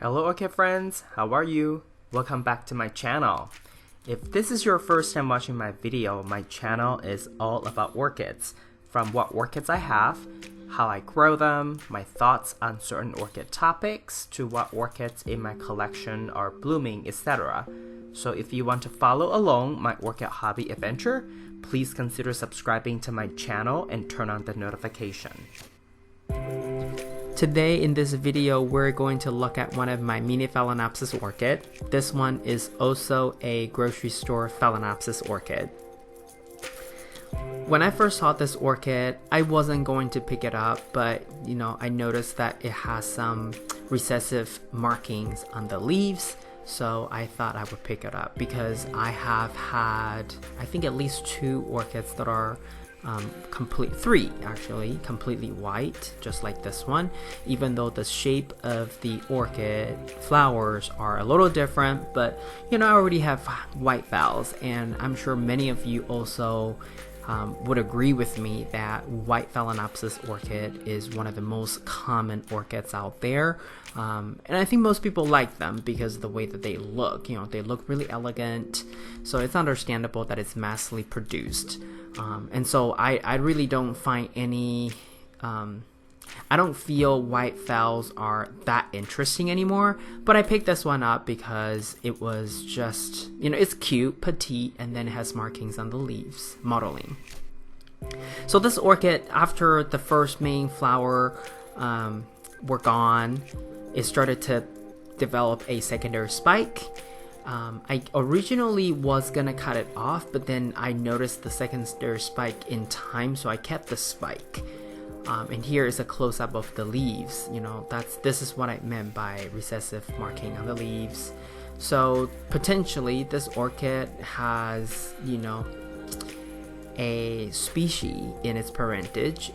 Hello Orchid friends, how are you? Welcome back to my channel. If this is your first time watching my video, my channel is all about orchids. From what orchids I have, how I grow them, my thoughts on certain orchid topics, to what orchids in my collection are blooming, etc. So if you want to follow along my orchid hobby adventure, please consider subscribing to my channel and turn on the notification. Today in this video, we're going to look at one of my mini Phalaenopsis orchid. This one is also a grocery store Phalaenopsis orchid. When I first saw this orchid, I wasn't going to pick it up, but I noticed that it has some recessive markings on the leaves, so I thought I would pick it up because I have had, I think, at least 2 orchids that are three actually completely white, just like this one, even though the shape of the orchid flowers are a little different. But I already have white phals, and I'm sure many of you also would agree with me that white Phalaenopsis orchid is one of the most common orchids out there, and I think most people like them because of the way that they look. They look really elegant, so it's understandable that it's massively produced. And so I really don't find any, I don't feel white phals are that interesting anymore, but I picked this one up because it was just, it's cute, petite, and then it has markings on the leaves, mottling. So this orchid, after the first main flower were gone, it started to develop a secondary spike. I originally was gonna cut it off, but then I noticed the secondary spike in time, so I kept the spike. And here is a close-up of the leaves. This is what I meant by recessive marking on the leaves. So potentially this orchid has, a species in its parentage,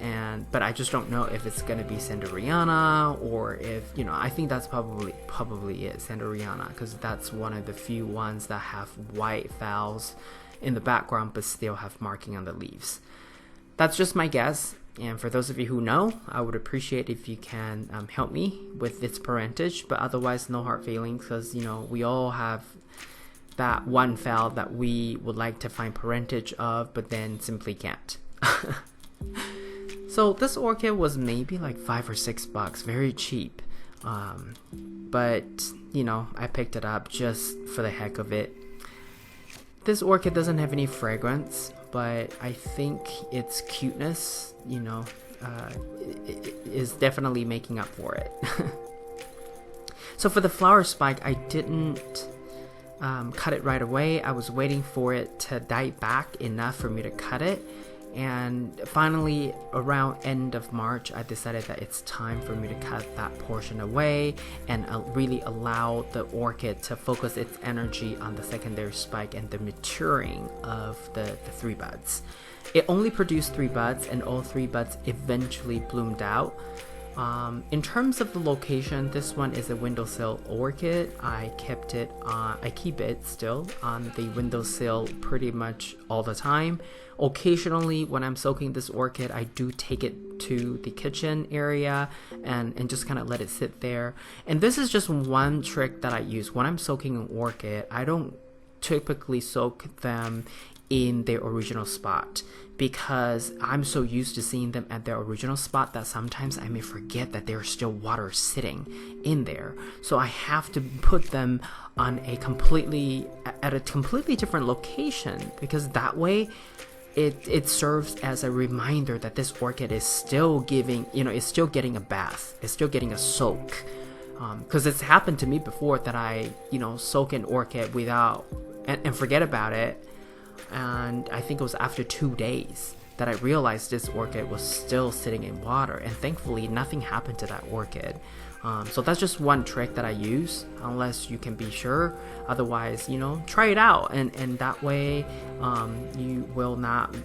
but I just don't know if it's gonna be Sanderiana or if I think that's probably it, Sanderiana, because that's one of the few ones that have white phals in the background but still have marking on the leaves. That's just my guess, and for those of you who know, I would appreciate if you can help me with its parentage, but otherwise no hard feelings, because we all have that one phal that we would like to find parentage of, but then simply can't. So this orchid was maybe like $5 or $6, very cheap. But I picked it up just for the heck of it. This orchid doesn't have any fragrance, but I think its cuteness, is definitely making up for it. So for the flower spike, I didn't cut it right away. I was waiting for it to die back enough for me to cut it, and finally around end of March I decided that it's time for me to cut that portion away and really allow the orchid to focus its energy on the secondary spike and the maturing of the 3 buds. It only produced 3 buds, and all 3 buds eventually bloomed out. In terms of the location, this one is a windowsill orchid. I keep it still on the windowsill pretty much all the time. Occasionally when I'm soaking this orchid, I do take it to the kitchen area and just kind of let it sit there. And this is just one trick that I use. When I'm soaking an orchid, I don't typically soak them in their original spot, because I'm so used to seeing them at their original spot that sometimes I may forget that there's still water sitting in there. So I have to put them on at a completely different location, because that way it serves as a reminder that this orchid is still giving, it's still getting a bath, it's still getting a soak. Because it's happened to me before that I soak an orchid without and forget about it. And I think it was after 2 days that I realized this orchid was still sitting in water, and thankfully nothing happened to that orchid. So that's just one trick that I use, unless you can be sure. Otherwise, try it out, and that way you will not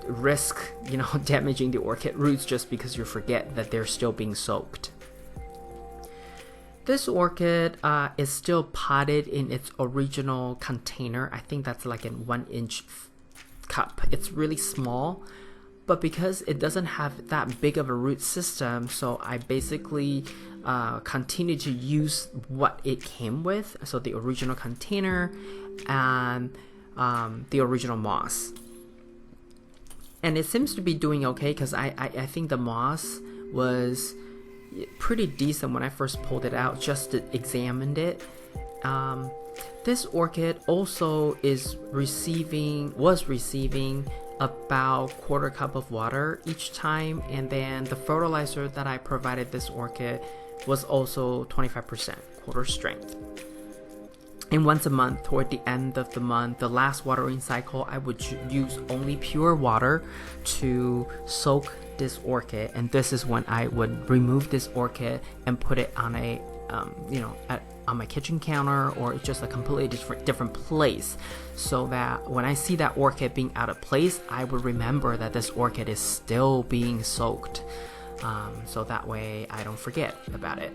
risk damaging the orchid roots just because you forget that they're still being soaked. This orchid is still potted in its original container. I think that's like a 1-inch cup. It's really small, but because it doesn't have that big of a root system, so I basically continue to use what it came with, so the original container and the original moss. And it seems to be doing okay, because I think the moss was pretty decent when I first pulled it out, just examined it. This orchid also was receiving about quarter cup of water each time, and then the fertilizer that I provided this orchid was also 25% quarter strength. And once a month, toward the end of the month, the last watering cycle, I would use only pure water to soak this orchid, and this is when I would remove this orchid and put it on a on my kitchen counter, or just a completely different place, so that when I see that orchid being out of place, I would remember that this orchid is still being soaked, so that way I don't forget about it.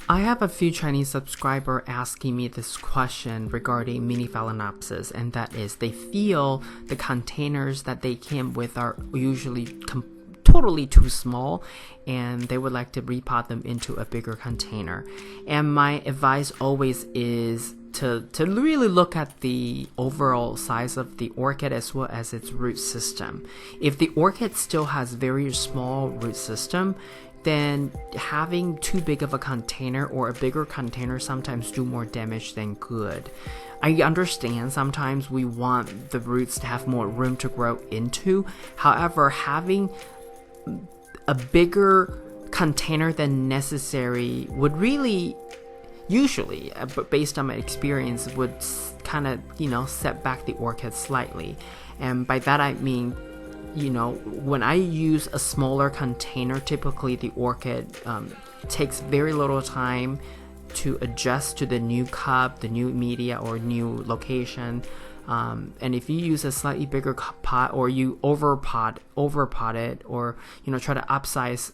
I have a few Chinese subscribers asking me this question regarding mini Phalaenopsis, and that is they feel the containers that they came with are usually totally too small, and they would like to repot them into a bigger container. And my advice always is to really look at the overall size of the orchid as well as its root system. If the orchid still has very small root system, then having too big of a container or a bigger container sometimes do more damage than good. I understand sometimes we want the roots to have more room to grow into. However, having a bigger container than necessary would really, usually, but based on my experience, would kind of, set back the orchid slightly. And by that I mean, when I use a smaller container, typically the orchid takes very little time to adjust to the new cup, the new media, or new location. And if you use a slightly bigger pot, or you overpot it, or try to upsize,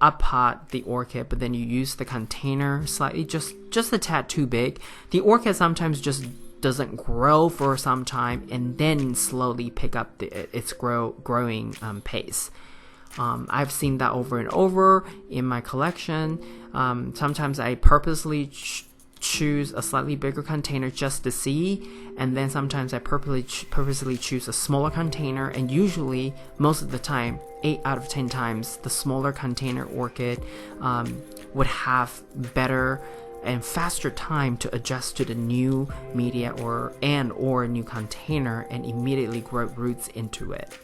up pot the orchid, but then you use the container slightly, just a tad too big, the orchid sometimes just doesn't grow for some time and then slowly pick up its growing pace. I've seen that over and over in my collection. Sometimes I purposely choose a slightly bigger container just to see, and then sometimes I purposely choose a smaller container, and usually most of the time, 8 out of 10 times, the smaller container orchid would have better and faster time to adjust to the new media or new container and immediately grow roots into it.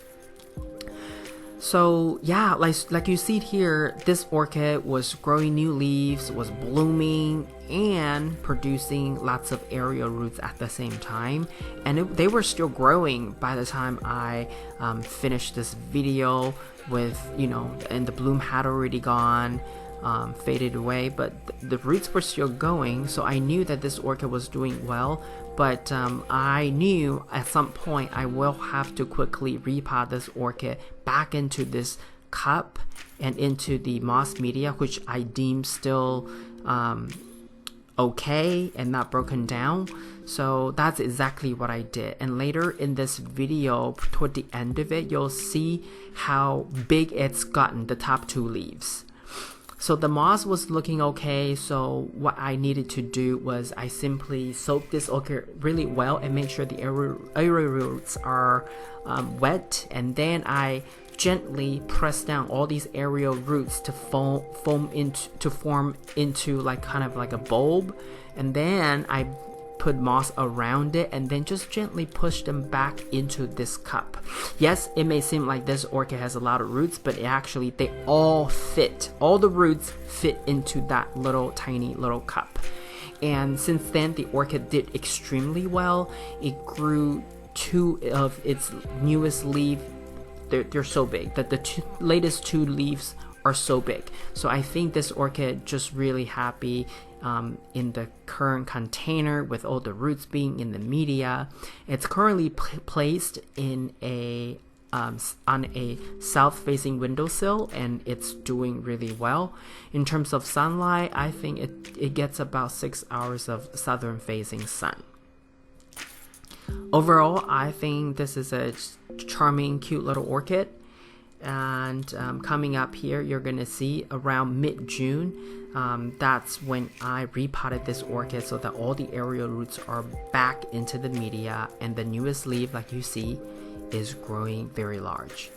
So yeah, like you see here, this orchid was growing new leaves, was blooming, and producing lots of aerial roots at the same time, and they were still growing by the time I finished this video with, and the bloom had already gone, faded away, but the roots were still going, so I knew that this orchid was doing well. But I knew at some point I will have to quickly repot this orchid back into this cup and into the moss media, which I deem still okay and not broken down. So that's exactly what I did. And later in this video, toward the end of it, you'll see how big it's gotten, the top 2 leaves. So the moss was looking okay, so what I needed to do was I simply soaked this orchid really well and make sure the aerial roots are wet, and then I gently press down all these aerial roots to form into like kind of like a bulb, and then I put moss around it and then just gently push them back into this cup. Yes, it may seem like this orchid has a lot of roots, but actually they all the roots fit into that tiny little cup. And since then the orchid did extremely well. It grew 2 of its newest leaves. They're so big that the latest 2 leaves are so big. So I think this orchid just really happy in the current container with all the roots being in the media. It's currently placed in on a south-facing windowsill, and it's doing really well. In terms of sunlight, I think it gets about 6 hours of southern-facing sun. Overall, I think this is a charming, cute little orchid. And coming up here, you're gonna see around mid-June, that's when I repotted this orchid so that all the aerial roots are back into the media, and the newest leaf, like you see, is growing very large.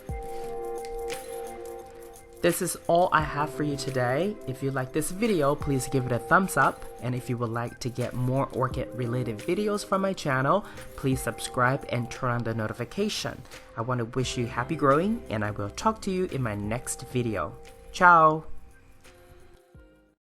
This is all I have for you today. If you like this video, please give it a thumbs up. And if you would like to get more orchid related videos from my channel, please subscribe and turn on the notification. I want to wish you happy growing, and I will talk to you in my next video. Ciao!